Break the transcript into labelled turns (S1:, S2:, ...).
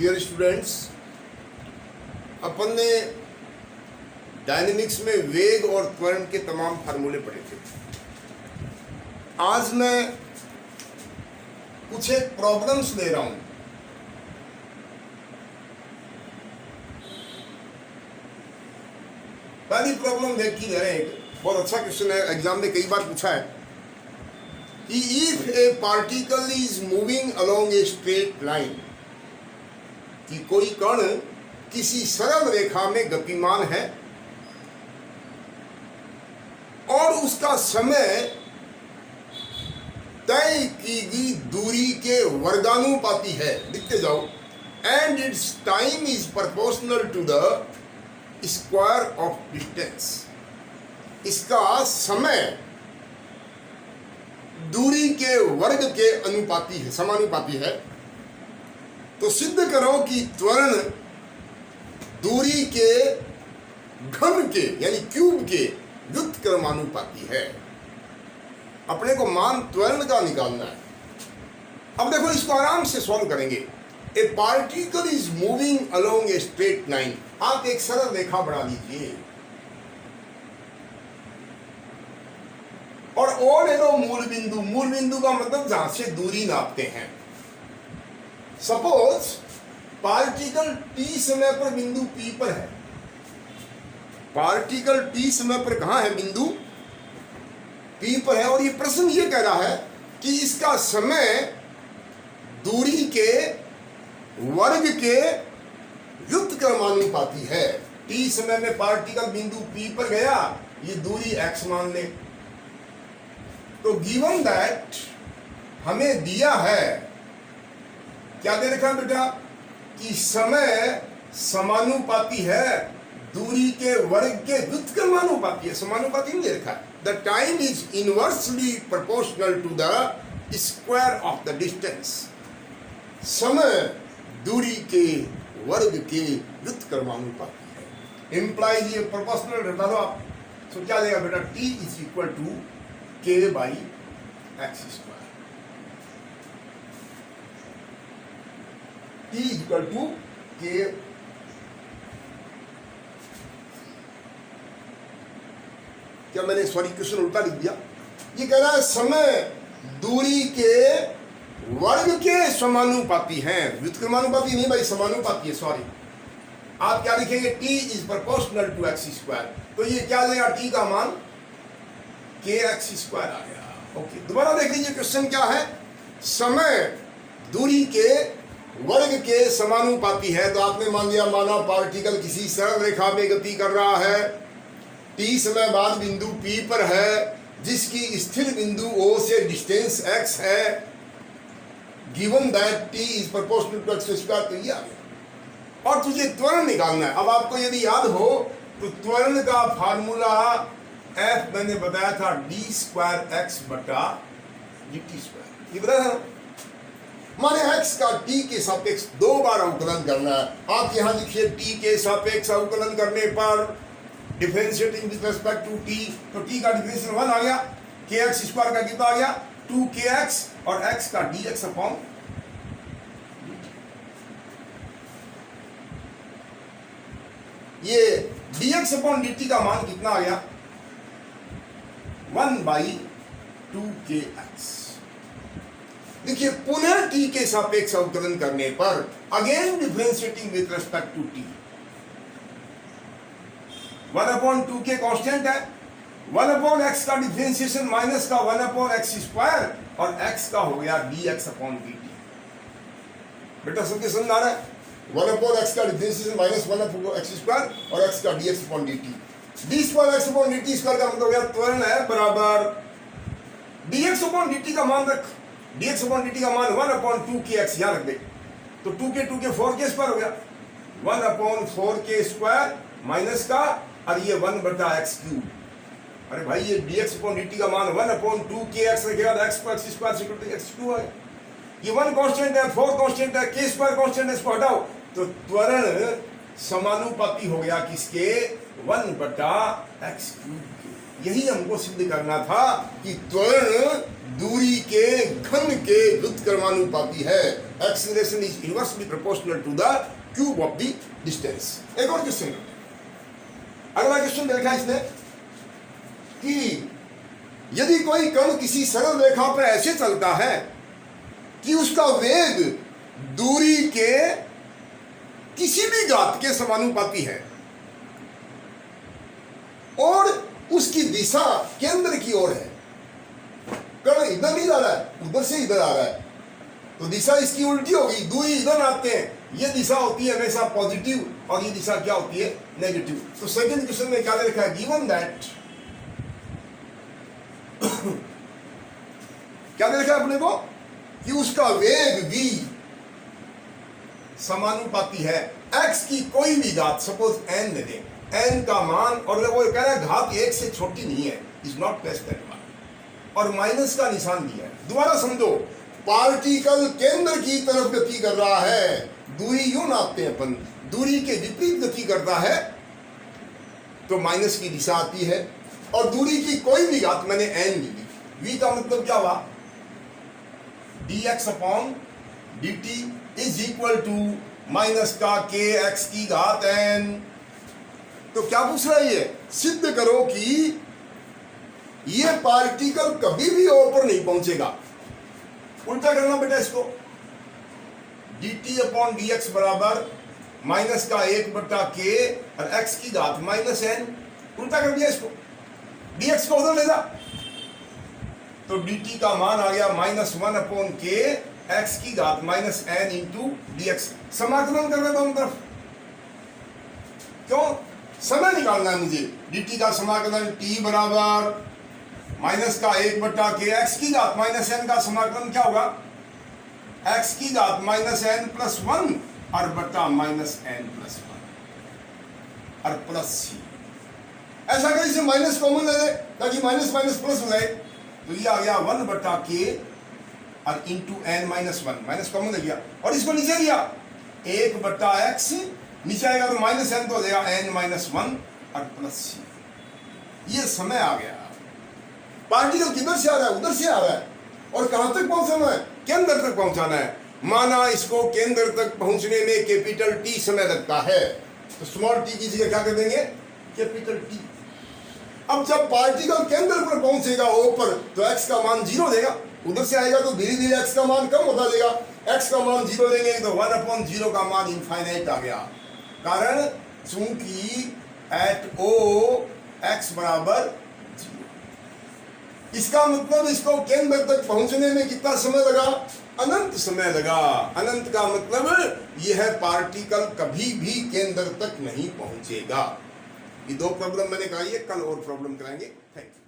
S1: Dear students, अपन ने dynamics में वेग और त्वरण के तमाम फार्मूले पढ़े थे। आज मैं कुछ एक प्रॉब्लम्स ले रहा हूं। पहली प्रॉब्लम देखी है, बहुत अच्छा क्वेश्चन है, एग्जाम में कई बार पूछा है कि if A particle is moving along a straight line, कि कोई कण किसी सरल रेखा में गतिमान है और उसका समय तय की गई दूरी के वर्गानुपाती है, लिखते जाओ, and it's time is proportional to the square of distance. इसका समय दूरी के वर्ग के अनुपाती है, समानुपाती है। तो सिद्ध करो कि त्वरण दूरी के घन के यानी क्यूब के व्युत्क्रमानुपाती है। अपने को मान त्वरण का निकालना है। अब देखो, इसको आराम से सॉल्व करेंगे। ए particle is moving along a straight line. आप एक सरल रेखा बना लीजिए और ओ ले लो मूल बिंदु। मूल बिंदु का मतलब जहां से दूरी नापते हैं। सपोज पार्टिकल टी समय पर बिंदु पी पर है। पार्टिकल टी समय पर कहां है? बिंदु पी पर है। और ये प्रश्न ये कह रहा है कि इसका समय दूरी के वर्ग के व्युत्क्रमानुपाती है। टी समय में पार्टिकल बिंदु पी पर गया, ये दूरी x मान ले। तो गिवन दैट हमें दिया है, क्या दे रखा बेटा, कि समय समानुपाती है दूरी के वर्ग के व्युत्क्रमानुपाती है। समानुपाती नहीं दे रखा है। The time is inversely proportional to the square of the distance. समय दूरी के वर्ग के व्युत्क्रमानुपाती है। इंप्लाइज ये प्रोपोर्शनल रहता दो आप, तो क्या देगा बेटा, T is equal to K by X square. T is equal to K, क्या मैंने सॉरी क्वेश्चन उल्टा लिख दिया। ये कह रहा है समय दूरी के वर्ग के समानुपाती हैं, व्युत्क्रमानुपाती नहीं भाई, समानुपाती है। सॉरी, आप क्या लिखेंगे, T is proportional to X square. तो ये क्या देगा, टी का मान के एक्स स्क्वायर आ गया। ओके, दोबारा देख लीजिए क्वेश्चन क्या है। समय दूरी के वर्ग के समानुपाती है। तो आपने मान लिया, माना पार्टिकल किसी सरल रेखा में गति कर रहा है, टी समय बाद बिंदु P पर है, जिसकी स्थिर बिंदु O से डिस्टेंस x है। Given that T is proportional to X square. तो ये आ गया। और तुझे त्वरण निकालना है। अब आपको यदि याद हो तो त्वरण का फार्मूला F मैंने बताया था, d स्क्वायर एक्स बटा dt स्क्वायर। ये बताया था। माने x का t के सापेक्ष 2 बार अवकलन करना है। आप यहां लिखिए, t के सापेक्ष अवकलन करने पर differentiating with respect to t, तो t का डिफरेंशियल 1 आ गया। kx स्क्वायर का कितना आ गया, 2kx, और x का dx अपॉन ये dx अपॉन dt का मान कितना आ गया, 1/2kx। देखिए, पुनः t के सापेक्ष अवकलन करने पर, again differentiating with respect to t, 1/2k constant है। 1/x का डिफरेंशिएशन माइनस का 1/x स्क्वायर, और x का हो गया dx अपॉन dt। बेटा सबके समझ आ रहा है? 1/x का डिफरेंशिएशन माइनस 1/x स्क्वायर और x का dx upon dt। d square x upon dt square का मतलब हो गया त्वरण है बराबर dx अपॉन dt का मान रख, dx अपॉन dt का मान 1/2kx यहाँ रख दे। तो 2k 4k स्क्वायर हो गया, 1/4k स्क्वायर माइनस का, और ये 1/x क्यूब। अरे भाई, ये dx अपॉन dt का मान 1/2kx रखेगा, तो x पर x स्क्वायर से इक्वल टू x क्यूब है। ये 1 कांस्टेंट है, 4 कांस्टेंट है, k स्क्वायर कांस्टेंट है, इसको हटाओ। तो त्वरण समानुपाती हो गया किसके, 1/x क्यूब के। यही हमको सिद्ध करना था कि त्वरण दूरी के घन के व्युत्क्रमानुपाती है। Acceleration is inversely proportional to the cube of the distance. एक और क्वेश्चन, अगला क्वेश्चन देखा इसने कि यदि कोई कण किसी सरल रेखा पर ऐसे चलता है कि उसका वेग दूरी के किसी भी घात के समानुपाती है और उसकी दिशा केंद्र की ओर है, कण इधर नहीं जा रहा है, उधर से इधर आ रहा है, तो दिशा इसकी उल्टी होगी। दूरी इधर आते हैं, ये दिशा होती है हमेशा पॉजिटिव और ये दिशा क्या होती है, नेगेटिव। तो सेकंड क्वेश्चन में क्या दे रखा है, गिवन दैट क्या दे रखा है अपने को कि उसका वेग v समानुपाती है x की कोई भी घात, सपोज n दे दें, n का मान, और वो कह रहा है घात 1 से छोटी नहीं है, इज नॉट लेस देन 1, और माइनस का निशान दिया है। दोबारा समझो, पार्टिकल केंद्र की तरफ गति कर रहा है, दूरी यूं नापते हैं अपन, दूरी के विपरीत गति करता है तो माइनस की दिशा आती है, और दूरी की कोई भी घात मैंने n ली, v का मतलब क्या हुआ, dx upon dt is equal to minus का kx की घात n। तो क्या पूछ रहा है, ये सिद्ध करो कि ये पार्टिकल कभी भी ऊपर नहीं पहुंचेगा। उल्टा करना बेटा इसको, dt अपॉन dx बराबर माइनस का 1/k और x की घात माइनस n, उल्टा कर दिया इसको, dx को उधर ले जा, तो dt का मान आ गया -1/k x की घात माइनस n इंटू dx। समाकलन करना दोनों तरफ, क्यों, समय निकालना है मुझे। dt का समाकलन t बराबर माइनस का 1/k x की घात माइनस n का समाकलन क्या होगा, x की घात माइनस n प्लस 1 और बट्टा माइनस n प्लस 1 और प्लस c। ऐसा करें इसे माइनस कॉमन ले ले ताकि माइनस माइनस प्लस हो जाए, तो ये आ गया 1/k और into n minus 1, minus common ले गया, और इसको नीचे लिया 1/x, नीचे आएगा तो माइनस n तो हो जाएगा n माइनस 1 और प्लस c। ये समय आ गया, पार्टिकल किधर से आ रहा है, उधर से आ रहा है, और कहां तक पहुंचाना है, केंद्र तक पहुंचाना है। माना इसको केंद्र तक पहुंचने में कैपिटल T समय लगता है, तो स्मॉल t की जगह क्या कर देंगे, कैपिटल T। अब जब पार्टिकल केंद्र पर पहुंचेगा ऊपर, तो x का मान 0 देगा, उधर से आएगा तो धीरे धीरे x का मान कम होता जाएगा, x का मान 0 देंगे तो 1/0 का मान इनफाइनाइट आ गया। कारण चूंकि एट o x बराबर 0, इसका मतलब इसको केंद्र तक पहुंचने में कितना समय लगा, अनंत समय लगा। अनंत का मतलब यह पार्टिकल कभी भी केंद्र तक नहीं पहुंचेगा। ये दो प्रॉब्लम मैंने कहा, ये कल और प्रॉब्लम कराएंगे। Thank you.